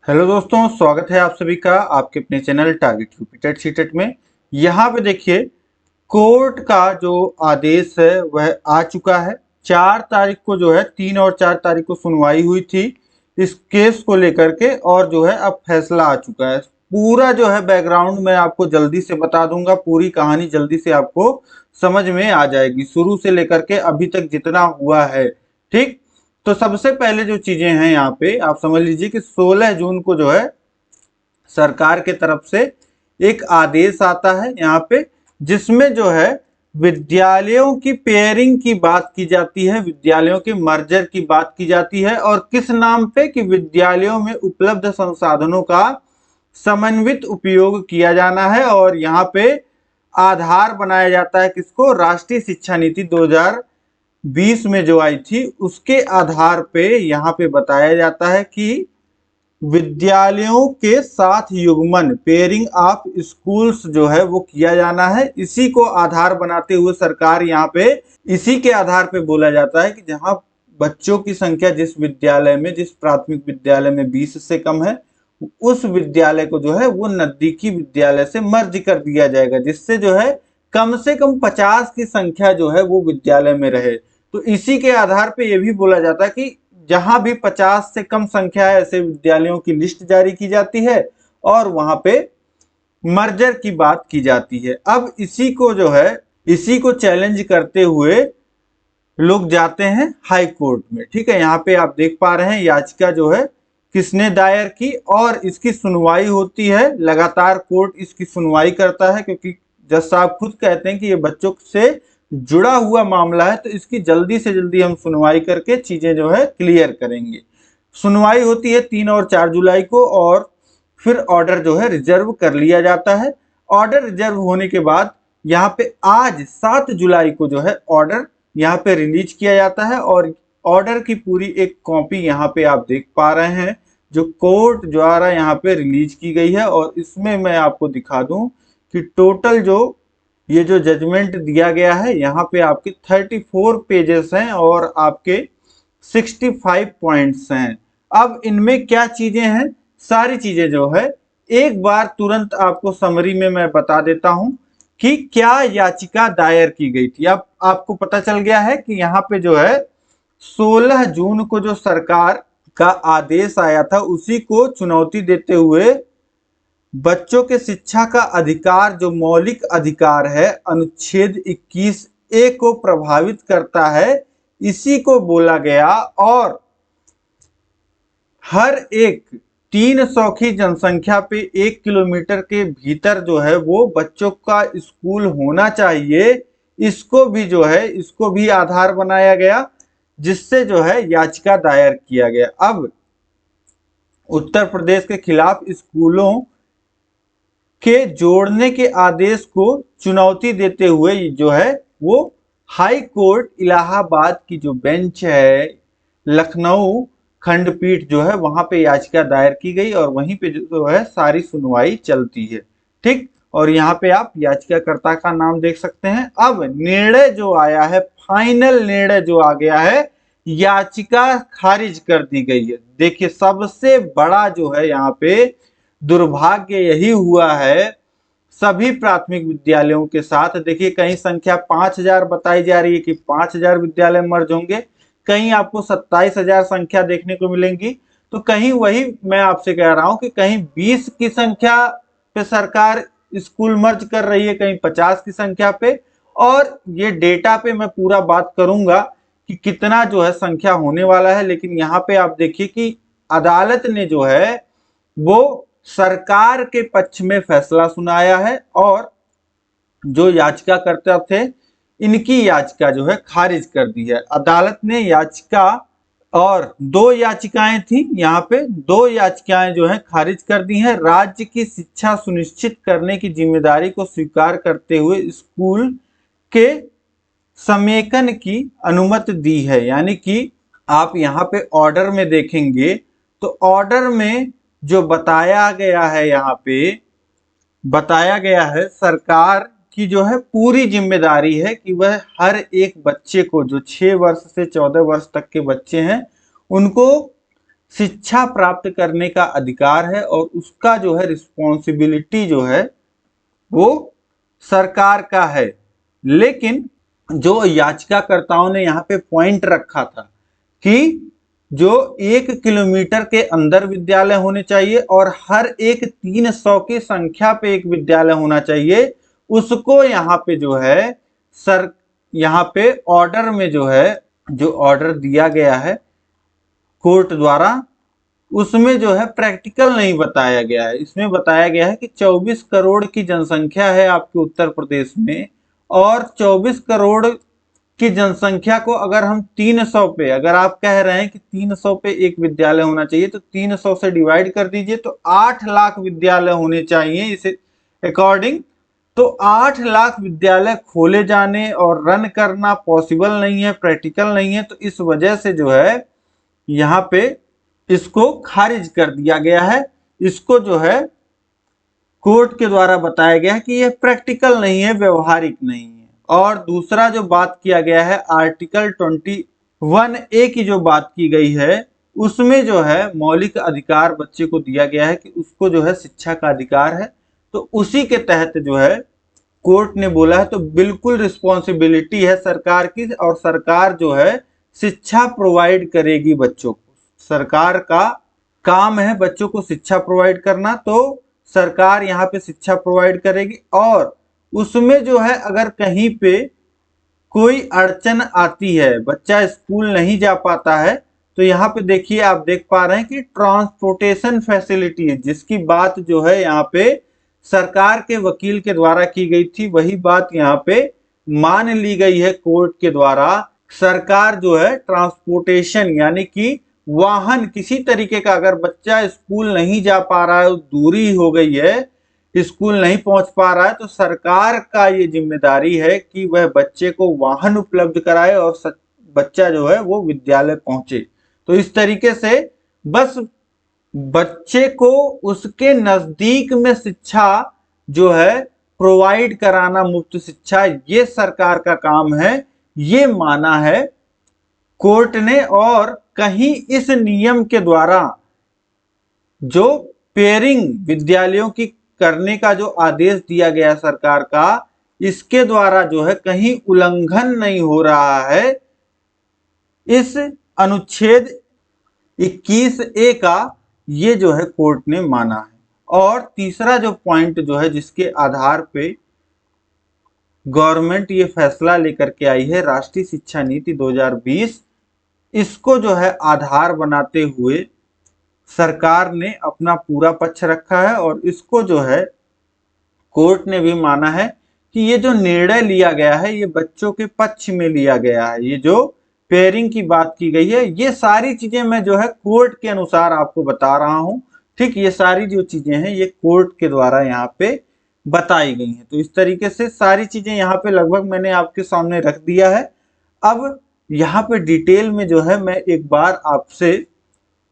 Hello दोस्तों, स्वागत है आप सभी का आपके अपने चैनल टारगेट यूपी सीटेट में। यहाँ पे देखिए, कोर्ट का जो आदेश है वह आ चुका है। 4 तारीख को जो है 3 और 4 तारीख को सुनवाई हुई थी इस केस को लेकर के, और जो है अब फैसला आ चुका है। पूरा जो है बैकग्राउंड मैं आपको जल्दी से बता दूंगा, पूरी कहानी जल्दी से आपको समझ में आ जाएगी, शुरू से लेकर के अभी तक जितना हुआ है। ठीक, तो सबसे पहले जो चीजें हैं यहाँ पे आप समझ लीजिए कि 16 जून को जो है सरकार के तरफ से एक आदेश आता है यहाँ पे, जिसमें जो है विद्यालयों की पेयरिंग की बात की जाती है, विद्यालयों के मर्जर की बात की जाती है। और किस नाम पे कि विद्यालयों में उपलब्ध संसाधनों का समन्वित उपयोग किया जाना है। और यहाँ पे आधार बनाया जाता है किसको, राष्ट्रीय शिक्षा नीति 2020 में जो आई थी उसके आधार पे यहाँ पे बताया जाता है कि विद्यालयों के साथ युग्मन, पेयरिंग ऑफ स्कूल्स जो है वो किया जाना है। इसी को आधार बनाते हुए सरकार यहाँ पे इसी के आधार पे बोला जाता है कि जहां बच्चों की संख्या जिस विद्यालय में, जिस प्राथमिक विद्यालय में 20 से कम है, उस विद्यालय को जो है वो नजदीकी विद्यालय से मर्ज कर दिया जाएगा, जिससे जो है कम से कम 50 की संख्या जो है वो विद्यालय में रहे। तो इसी के आधार पे ये भी बोला जाता है कि जहां भी 50 से कम संख्या है ऐसे विद्यालयों की लिस्ट जारी की जाती है और वहां पे मर्जर की बात की जाती है। अब इसी को जो है, इसी को चैलेंज करते हुए लोग जाते हैं हाई कोर्ट में। ठीक है, यहाँ पे आप देख पा रहे हैं याचिका जो है किसने दायर की, और इसकी सुनवाई होती है लगातार। कोर्ट इसकी सुनवाई करता है क्योंकि जज साहब खुद कहते हैं कि ये बच्चों से जुड़ा हुआ मामला है, तो इसकी जल्दी से जल्दी हम सुनवाई करके चीजें जो है क्लियर करेंगे। सुनवाई होती है 3 और 4 जुलाई को, और फिर ऑर्डर जो है रिजर्व कर लिया जाता है। ऑर्डर रिजर्व होने के बाद यहाँ पे आज 7 जुलाई को जो है ऑर्डर यहाँ पे रिलीज किया जाता है। और ऑर्डर की पूरी एक कॉपी यहाँ पे आप देख पा रहे हैं जो कोर्ट द्वारा यहाँ पे रिलीज की गई है। और इसमें मैं आपको दिखा दूं कि टोटल जो ये जो जजमेंट दिया गया है यहाँ पे आपके 34 पेजेस हैं और आपके 65 पॉइंट्स हैं। अब इनमें क्या चीजें हैं, सारी चीजें जो है एक बार तुरंत आपको समरी में मैं बता देता हूं कि क्या याचिका दायर की गई थी। अब आपको पता चल गया है कि यहाँ पे जो है 16 जून को जो सरकार का आदेश आया था उसी को चुनौती देते हुए बच्चों के शिक्षा का अधिकार, जो मौलिक अधिकार है, अनुच्छेद 21A को प्रभावित करता है, इसी को बोला गया। और हर एक 300 की जनसंख्या पे 1 किलोमीटर के भीतर जो है वो बच्चों का स्कूल होना चाहिए। इसको भी जो है, इसको भी आधार बनाया गया, जिससे जो है याचिका दायर किया गया। अब उत्तर प्रदेश के खिलाफ स्कूलों के जोड़ने के आदेश को चुनौती देते हुए जो है वो हाई कोर्ट इलाहाबाद की जो बेंच है, लखनऊ खंडपीठ जो है, वहां पे याचिका दायर की गई और वहीं पे जो है सारी सुनवाई चलती है। ठीक, और यहाँ पे आप याचिकाकर्ता का नाम देख सकते हैं। अब निर्णय जो आया है, फाइनल निर्णय जो आ गया है, याचिका खारिज कर दी गई है। देखिए, सबसे बड़ा जो है यहाँ पे दुर्भाग्य यही हुआ है सभी प्राथमिक विद्यालयों के साथ। देखिए, कहीं संख्या 5000 बताई जा रही है कि 5000 विद्यालय मर्ज होंगे, कहीं आपको 27,000 संख्या देखने को मिलेंगी, तो कहीं वही मैं आपसे कह रहा हूं कि कहीं 20 की संख्या पे सरकार स्कूल मर्ज कर रही है, कहीं 50 की संख्या पे। और ये डेटा पे मैं पूरा बात करूंगा कि कितना जो है संख्या होने वाला है। लेकिन यहाँ पे आप देखिए कि अदालत ने जो है वो सरकार के पक्ष में फैसला सुनाया है और जो याचिकाकर्ता थे इनकी याचिका जो है खारिज कर दी है। अदालत ने याचिका, और 2 याचिकाएं थी यहाँ पे, 2 याचिकाएं जो है खारिज कर दी हैं। राज्य की शिक्षा सुनिश्चित करने की जिम्मेदारी को स्वीकार करते हुए स्कूल के समेकन की अनुमति दी है। यानी कि आप यहाँ पे ऑर्डर में देखेंगे तो ऑर्डर में जो बताया गया है, यहाँ पे बताया गया है सरकार की जो है पूरी जिम्मेदारी है कि वह हर एक बच्चे को, जो 6 वर्ष से 14 वर्ष तक के बच्चे हैं, उनको शिक्षा प्राप्त करने का अधिकार है और उसका जो है रिस्पॉन्सिबिलिटी जो है वो सरकार का है। लेकिन जो याचिकाकर्ताओं ने यहाँ पे पॉइंट रखा था कि जो 1 किलोमीटर के अंदर विद्यालय होने चाहिए और हर एक 300 की संख्या पे एक विद्यालय होना चाहिए, उसको यहाँ पे जो है यहाँ पे ऑर्डर में जो है, जो ऑर्डर दिया गया है कोर्ट द्वारा, उसमें जो है प्रैक्टिकल नहीं बताया गया है। इसमें बताया गया है कि 24 करोड़ की जनसंख्या है आपके उत्तर प्रदेश में, और 24 करोड़ की जनसंख्या को अगर हम 300 पे, अगर आप कह रहे हैं कि 300 पे एक विद्यालय होना चाहिए, तो 300 से डिवाइड कर दीजिए तो 8 लाख विद्यालय होने चाहिए इसे अकॉर्डिंग। तो 8 लाख विद्यालय खोले जाने और रन करना पॉसिबल नहीं है, प्रैक्टिकल नहीं है। तो इस वजह से जो है यहाँ पे इसको खारिज कर दिया गया है। इसको जो है कोर्ट के द्वारा बताया गया है कि यह प्रैक्टिकल नहीं है, व्यवहारिक नहीं है। और दूसरा जो बात किया गया है आर्टिकल 21A की जो बात की गई है, उसमें जो है मौलिक अधिकार बच्चे को दिया गया है कि उसको जो है शिक्षा का अधिकार है। तो उसी के तहत जो है कोर्ट ने बोला है, तो बिल्कुल रिस्पॉन्सिबिलिटी है सरकार की, और सरकार जो है शिक्षा प्रोवाइड करेगी बच्चों को। सरकार का काम है बच्चों को शिक्षा प्रोवाइड करना, तो सरकार यहाँ पे शिक्षा प्रोवाइड करेगी। और उसमें जो है अगर कहीं पे कोई अड़चन आती है, बच्चा स्कूल नहीं जा पाता है, तो यहाँ पे देखिए आप देख पा रहे हैं कि ट्रांसपोर्टेशन फैसिलिटी, जिसकी बात जो है यहाँ पे सरकार के वकील के द्वारा की गई थी, वही बात यहाँ पे मान ली गई है कोर्ट के द्वारा। सरकार जो है ट्रांसपोर्टेशन यानी कि वाहन, किसी तरीके का अगर बच्चा स्कूल नहीं जा पा रहा है, दूरी हो गई है, स्कूल नहीं पहुंच पा रहा है, तो सरकार का ये जिम्मेदारी है कि वह बच्चे को वाहन उपलब्ध कराए और बच्चा जो है वो विद्यालय पहुंचे। तो इस तरीके से बस बच्चे को उसके नजदीक में शिक्षा जो है प्रोवाइड कराना, मुफ्त शिक्षा, ये सरकार का काम है, ये माना है कोर्ट ने। और कहीं इस नियम के द्वारा जो पेयरिंग विद्यालयों की करने का जो आदेश दिया गया सरकार का, इसके द्वारा जो है कहीं उल्लंघन नहीं हो रहा है इस अनुच्छेद 21A का, ये जो है कोर्ट ने माना है। और तीसरा जो पॉइंट जो है जिसके आधार पे गवर्नमेंट ये फैसला लेकर के आई है, राष्ट्रीय शिक्षा नीति 2020, इसको जो है आधार बनाते हुए सरकार ने अपना पूरा पक्ष रखा है। और इसको जो है कोर्ट ने भी माना है कि ये जो निर्णय लिया गया है ये बच्चों के पक्ष में लिया गया है। ये जो पेयरिंग की बात की गई है, ये सारी चीजें मैं जो है कोर्ट के अनुसार आपको बता रहा हूं। ठीक, ये सारी जो चीजें हैं ये कोर्ट के द्वारा यहाँ पे बताई गई हैं। तो इस तरीके से सारी चीजें यहाँ पे लगभग मैंने आपके सामने रख दिया है। अब यहाँ पे डिटेल में जो है मैं एक बार आपसे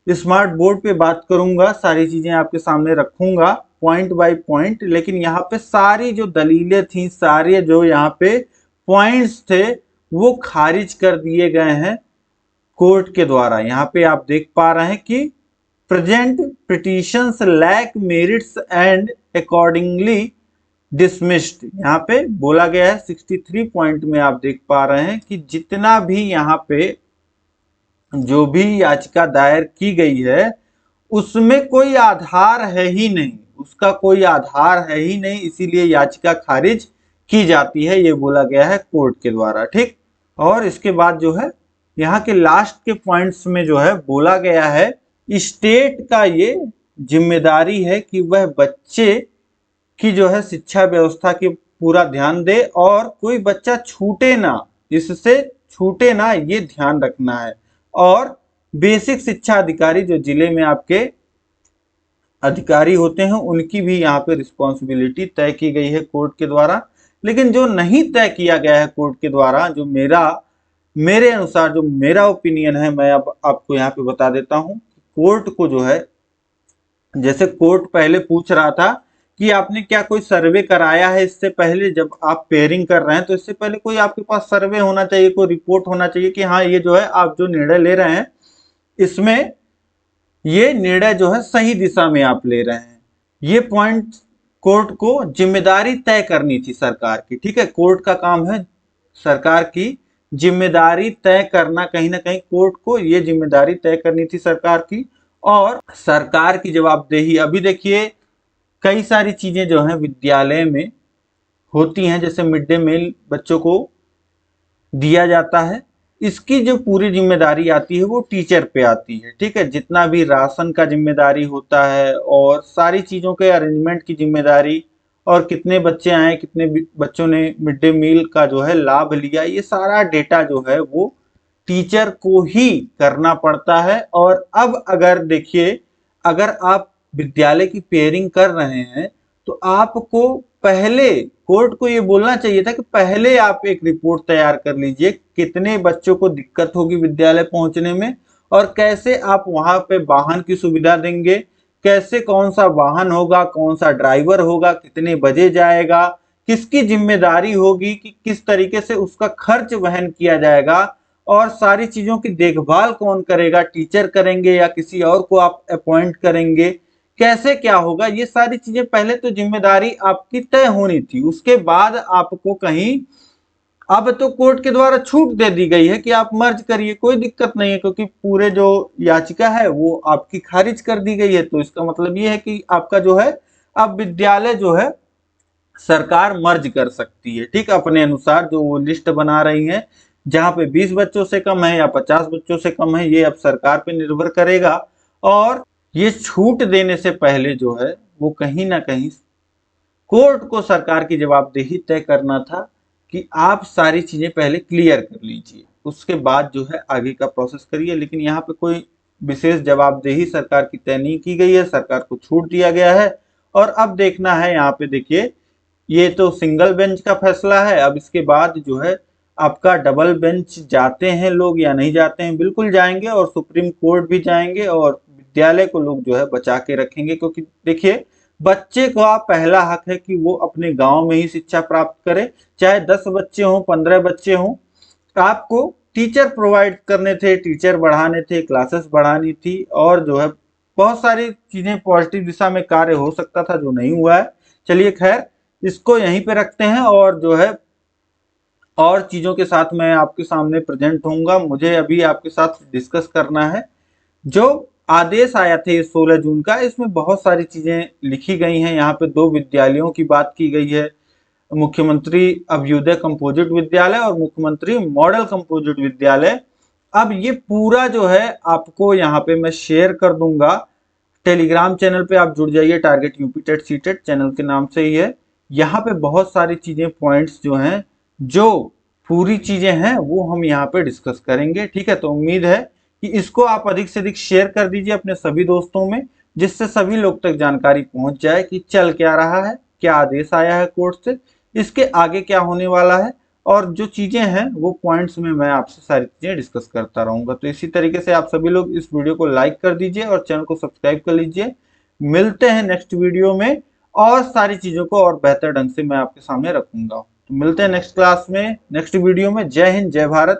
स्मार्ट बोर्ड पे बात करूंगा, सारी चीजें आपके सामने रखूंगा पॉइंट बाय पॉइंट। लेकिन यहाँ पे सारी जो दलीलें थी, सारे जो यहाँ पे पॉइंट्स थे, वो खारिज कर दिए गए हैं कोर्ट के द्वारा। यहाँ पे आप देख पा रहे हैं कि present petitions lack merits and accordingly dismissed, यहाँ पे बोला गया है 63 पॉइंट में। आप देख पा रहे हैं कि जितना भी यहाँ पे जो भी याचिका दायर की गई है उसमें कोई आधार है ही नहीं, उसका कोई आधार है ही नहीं, इसीलिए याचिका खारिज की जाती है, ये बोला गया है कोर्ट के द्वारा। ठीक, और इसके बाद जो है यहाँ के लास्ट के पॉइंट्स में जो है बोला गया है स्टेट का ये जिम्मेदारी है कि वह बच्चे की जो है शिक्षा व्यवस्था की पूरा ध्यान दे और कोई बच्चा छूटे ना, इससे छूटे ना, ये ध्यान रखना है। और बेसिक शिक्षा अधिकारी जो जिले में आपके अधिकारी होते हैं उनकी भी यहाँ पे रिस्पॉन्सिबिलिटी तय की गई है कोर्ट के द्वारा। लेकिन जो नहीं तय किया गया है कोर्ट के द्वारा, जो मेरे अनुसार जो मेरा ओपिनियन है, मैं अब आपको यहाँ पे बता देता हूँ। कोर्ट को जो है, जैसे कोर्ट पहले पूछ रहा था कि आपने क्या कोई सर्वे कराया है इससे पहले, जब आप पेयरिंग कर रहे हैं तो इससे पहले कोई आपके पास सर्वे होना चाहिए, कोई रिपोर्ट होना चाहिए कि हाँ ये जो है आप जो निर्णय ले रहे हैं इसमें ये निर्णय जो है सही दिशा में आप ले रहे हैं। ये पॉइंट कोर्ट को जिम्मेदारी तय करनी थी सरकार की, ठीक है। कोर्ट का काम है सरकार की जिम्मेदारी तय करना, कहीं ना कहीं कोर्ट को ये जिम्मेदारी तय करनी थी सरकार की। और सरकार की जवाबदेही, अभी देखिए कई सारी चीजें जो हैं विद्यालय में होती हैं, जैसे मिड डे मील बच्चों को दिया जाता है, इसकी जो पूरी जिम्मेदारी आती है वो टीचर पे आती है, ठीक है। जितना भी राशन का जिम्मेदारी होता है और सारी चीजों के अरेंजमेंट की जिम्मेदारी, और कितने बच्चे आए, कितने बच्चों ने मिड डे मील का जो है लाभ लिया, ये सारा डेटा जो है वो टीचर को ही करना पड़ता है। और अब अगर देखिए, अगर आप विद्यालय की पेयरिंग कर रहे हैं तो आपको पहले कोर्ट को ये बोलना चाहिए था कि पहले आप एक रिपोर्ट तैयार कर लीजिए, कितने बच्चों को दिक्कत होगी विद्यालय पहुंचने में, और कैसे आप वहां पे वाहन की सुविधा देंगे, कैसे कौन सा वाहन होगा, कौन सा ड्राइवर होगा, कितने बजे जाएगा, किसकी जिम्मेदारी होगी कि किस तरीके से उसका खर्च वहन किया जाएगा, और सारी चीजों की देखभाल कौन करेगा, टीचर करेंगे या किसी और को आप अपॉइंट करेंगे, कैसे क्या होगा, ये सारी चीजें पहले तो जिम्मेदारी आपकी तय होनी थी। उसके बाद आपको कहीं, अब तो कोर्ट के द्वारा छूट दे दी गई है कि आप मर्ज करिए, कोई दिक्कत नहीं है, क्योंकि पूरे जो याचिका है वो आपकी खारिज कर दी गई है। तो इसका मतलब ये है कि आपका जो है अब विद्यालय जो है सरकार मर्ज कर सकती है, ठीक, अपने अनुसार जो वो लिस्ट बना रही है, जहां पे 20 बच्चों से कम है या 50 बच्चों से कम है, ये अब सरकार पे निर्भर करेगा। और ये छूट देने से पहले जो है वो कहीं ना कहीं कोर्ट को सरकार की जवाबदेही तय करना था कि आप सारी चीजें पहले क्लियर कर लीजिए, उसके बाद जो है आगे का प्रोसेस करिए। लेकिन यहाँ पे कोई विशेष जवाबदेही सरकार की तय नहीं की गई है, सरकार को छूट दिया गया है। और अब देखना है, यहाँ पे देखिए ये तो सिंगल बेंच का फैसला है, अब इसके बाद जो है आपका डबल बेंच जाते हैं लोग या नहीं जाते हैं, बिल्कुल जाएंगे, और सुप्रीम कोर्ट भी जाएंगे, और विद्यालय को लोग जो है बचा के रखेंगे। क्योंकि देखिए बच्चे का पहला हक है कि वो अपने गांव में ही शिक्षा प्राप्त करे, चाहे 10 बच्चे हों, 15 बच्चे हों, आपको टीचर प्रोवाइड करने थे, टीचर बढ़ाने थे, क्लासेस बढ़ानी थी, और जो है बहुत सारी चीजें पॉजिटिव दिशा में कार्य हो सकता था जो नहीं हुआ है। चलिए खैर, इसको यहीं पे रखते हैं, और जो है और चीजों के साथ मैं आपके सामने प्रेजेंट होऊंगा। मुझे अभी आपके साथ डिस्कस करना है जो आदेश आया थे 16 जून का, इसमें बहुत सारी चीजें लिखी गई हैं। यहाँ पे 2 विद्यालयों की बात की गई है, मुख्यमंत्री अभ्युदय कंपोजिट विद्यालय और मुख्यमंत्री मॉडल कंपोजिट विद्यालय। अब ये पूरा जो है आपको यहाँ पे मैं शेयर कर दूंगा, टेलीग्राम चैनल पे आप जुड़ जाइए, target UP TET CTET channel के नाम से ही है। यहाँ पे बहुत सारी चीजें, पॉइंट्स जो हैं, जो पूरी चीजें हैं वो हम यहाँ पे डिस्कस करेंगे, ठीक है। तो उम्मीद है कि इसको आप अधिक से अधिक शेयर कर दीजिए अपने सभी दोस्तों में, जिससे सभी लोग तक जानकारी पहुंच जाए कि चल क्या रहा है, क्या आदेश आया है कोर्ट से, इसके आगे क्या होने वाला है, और जो चीजें हैं वो पॉइंट्स में मैं आपसे सारी चीजें डिस्कस करता रहूंगा। तो इसी तरीके से आप सभी लोग इस वीडियो को लाइक कर दीजिए और चैनल को सब्सक्राइब कर लीजिए। मिलते हैं नेक्स्ट वीडियो में, और सारी चीजों को और बेहतर ढंग से मैं आपके सामने रखूंगा। तो मिलते हैं नेक्स्ट क्लास में, नेक्स्ट वीडियो में। जय हिंद, जय भारत।